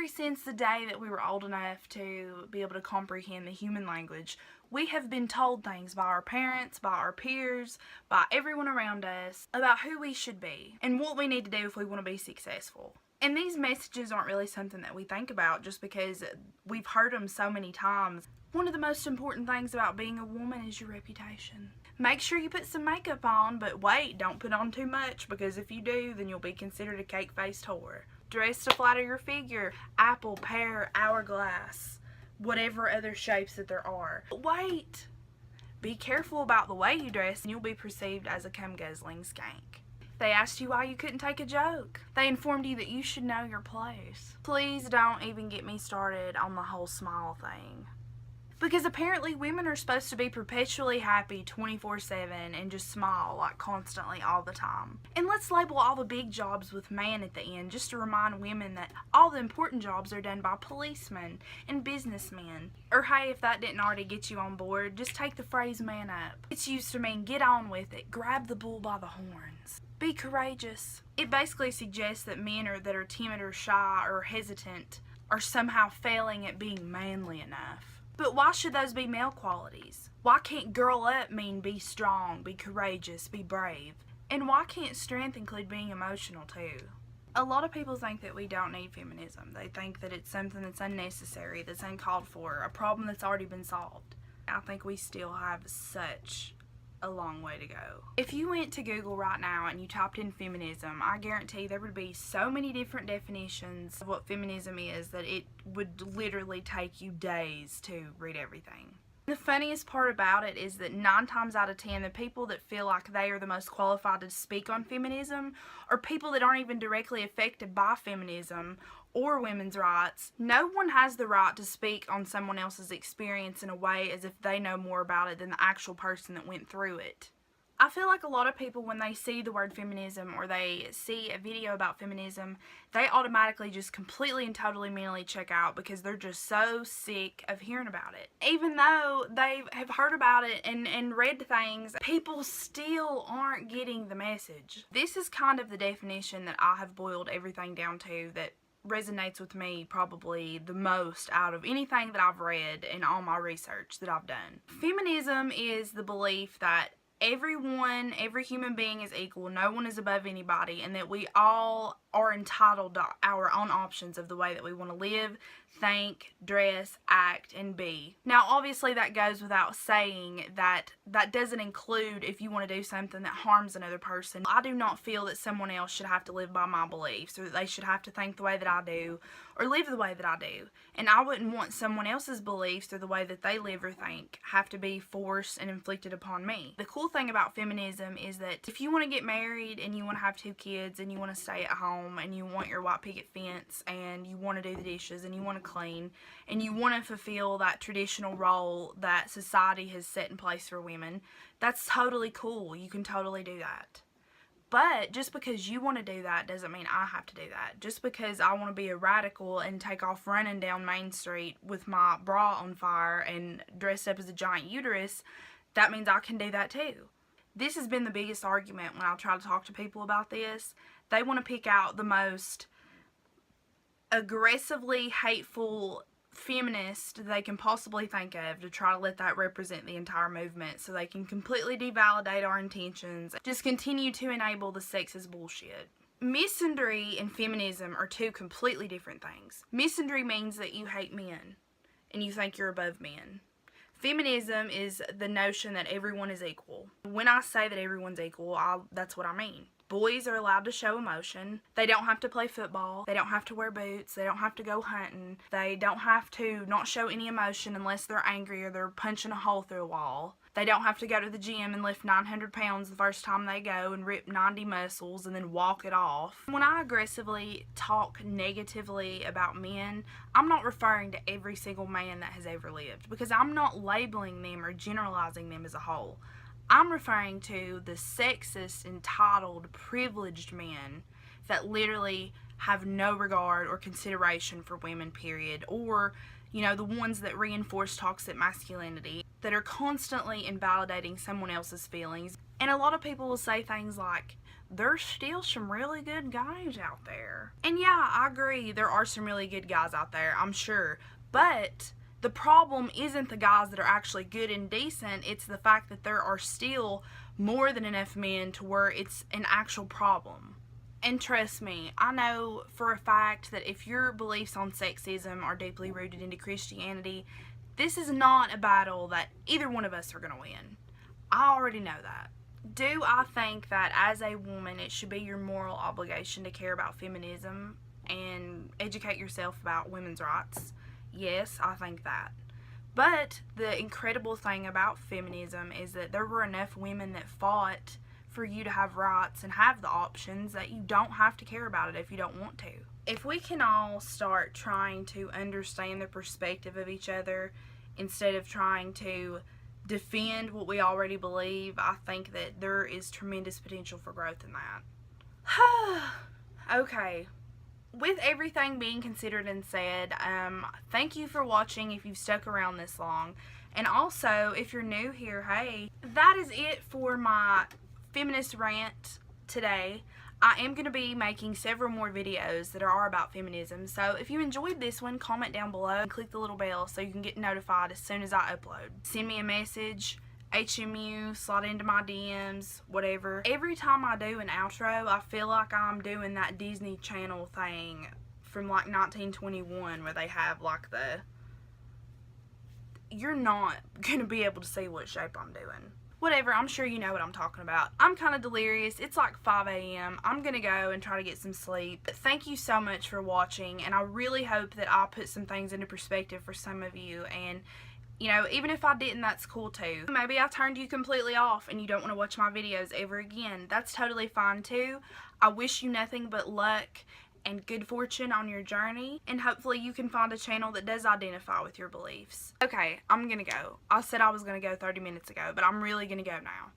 Ever since the day that we were old enough to be able to comprehend the human language, we have been told things by our parents, by our peers, by everyone around us about who we should be and what we need to do if we want to be successful. And these messages aren't really something that we think about just because we've heard them so many times. One of the most important things about being a woman is your reputation. Make sure you put some makeup on, but wait, don't put on too much, because if you do, then you'll be considered a cake-faced whore. Dress to flatter your figure. Apple, pear, hourglass, whatever other shapes that there are. But wait! Be careful about the way you dress and you'll be perceived as a cum-guzzling skank. They asked you why you couldn't take a joke. They informed you that you should know your place. Please don't even get me started on the whole smile thing. Because apparently women are supposed to be perpetually happy 24/7 and just smile like constantly all the time. And let's label all the big jobs with man at the end just to remind women that all the important jobs are done by policemen and businessmen. Or hey, if that didn't already get you on board, just take the phrase man up. It's used to mean get on with it, grab the bull by the horns. Be courageous. It basically suggests that men that are timid or shy or hesitant are somehow failing at being manly enough. But why should those be male qualities? Why can't girl up mean be strong, be courageous, be brave? And why can't strength include being emotional too? A lot of people think that we don't need feminism. They think that it's something that's unnecessary, that's uncalled for, a problem that's already been solved. I think we still have such a long way to go. If you went to Google right now and you typed in feminism, I guarantee there would be so many different definitions of what feminism is that it would literally take you days to read everything. The funniest part about it is that 9 times out of 10, the people that feel like they are the most qualified to speak on feminism are people that aren't even directly affected by feminism or women's rights. No one has the right to speak on someone else's experience in a way as if they know more about it than the actual person that went through it. I feel like a lot of people, when they see the word feminism or they see a video about feminism, they automatically just completely and totally mentally check out because they're just so sick of hearing about it. Even though they have heard about it and read things, people still aren't getting the message. This is kind of the definition that I have boiled everything down to that resonates with me probably the most out of anything that I've read in all my research that I've done. Feminism is the belief that every human being is equal, no one is above anybody, and that we all are entitled to our own options of the way that we want to live, think, dress, act, and be. Now, obviously that goes without saying that that doesn't include if you want to do something that harms another person. I do not feel that someone else should have to live by my beliefs, or that they should have to think the way that I do, or live the way that I do. And I wouldn't want someone else's beliefs or the way that they live or think have to be forced and inflicted upon me. The cool thing about feminism is that if you want to get married and you want to have 2 kids and you want to stay at home and you want your white picket fence and you want to do the dishes and you want to clean and you want to fulfill that traditional role that society has set in place for women, that's totally cool. You can totally do that. But just because you want to do that doesn't mean I have to do that. Just because I want to be a radical and take off running down Main Street with my bra on fire and dressed up as a giant uterus, that means I can do that too. This has been the biggest argument when I try to talk to people about this. They want to pick out the most aggressively hateful feminist they can possibly think of to try to let that represent the entire movement so they can completely devalidate our intentions, just continue to enable the sexist bullshit. Misandry and feminism are 2 completely different things. Misandry means that you hate men and you think you're above men. Feminism is the notion that everyone is equal. When I say that everyone's equal, that's what I mean. Boys are allowed to show emotion. They don't have to play football. They don't have to wear boots. They don't have to go hunting. They don't have to not show any emotion unless they're angry or they're punching a hole through a wall. They don't have to go to the gym and lift 900 pounds the first time they go and rip 90 muscles and then walk it off. When I aggressively talk negatively about men, I'm not referring to every single man that has ever lived, because I'm not labeling them or generalizing them as a whole. I'm referring to the sexist, entitled, privileged men that literally have no regard or consideration for women, period. Or, the ones that reinforce toxic masculinity. that are constantly invalidating someone else's feelings. And a lot of people will say things like, there's still some really good guys out there. And yeah, I agree, there are some really good guys out there, I'm sure. But the problem isn't the guys that are actually good and decent, it's the fact that there are still more than enough men to where it's an actual problem. And trust me, I know for a fact that if your beliefs on sexism are deeply rooted into Christianity, this is not a battle that either one of us are going to win. I already know that. Do I think that as a woman it should be your moral obligation to care about feminism and educate yourself about women's rights? Yes, I think that. But the incredible thing about feminism is that there were enough women that fought for you to have rights and have the options that you don't have to care about it if you don't want to. If we can all start trying to understand the perspective of each other instead of trying to defend what we already believe, I think that there is tremendous potential for growth in that. Okay. With everything being considered and said, thank you for watching if you've stuck around this long. And also, if you're new here, hey, that is it for my feminist rant today. I am going to be making several more videos that are about feminism, so if you enjoyed this one, comment down below and click the little bell so you can get notified as soon as I upload. Send me a message, HMU, slide into my DMs, whatever. Every time I do an outro, I feel like I'm doing that Disney Channel thing from like 1921 where they have like the... You're not going to be able to see what shape I'm doing. Whatever, I'm sure you know what I'm talking about. I'm kind of delirious. It's like 5 a.m. I'm going to go and try to get some sleep. But thank you so much for watching, and I really hope that I put some things into perspective for some of you. And, you know, even if I didn't, that's cool too. Maybe I turned you completely off and you don't want to watch my videos ever again. That's totally fine too. I wish you nothing but luck and good fortune on your journey, and hopefully you can find a channel that does identify with your beliefs. Okay, I'm gonna go. I said I was gonna go 30 minutes ago, but I'm really gonna go now.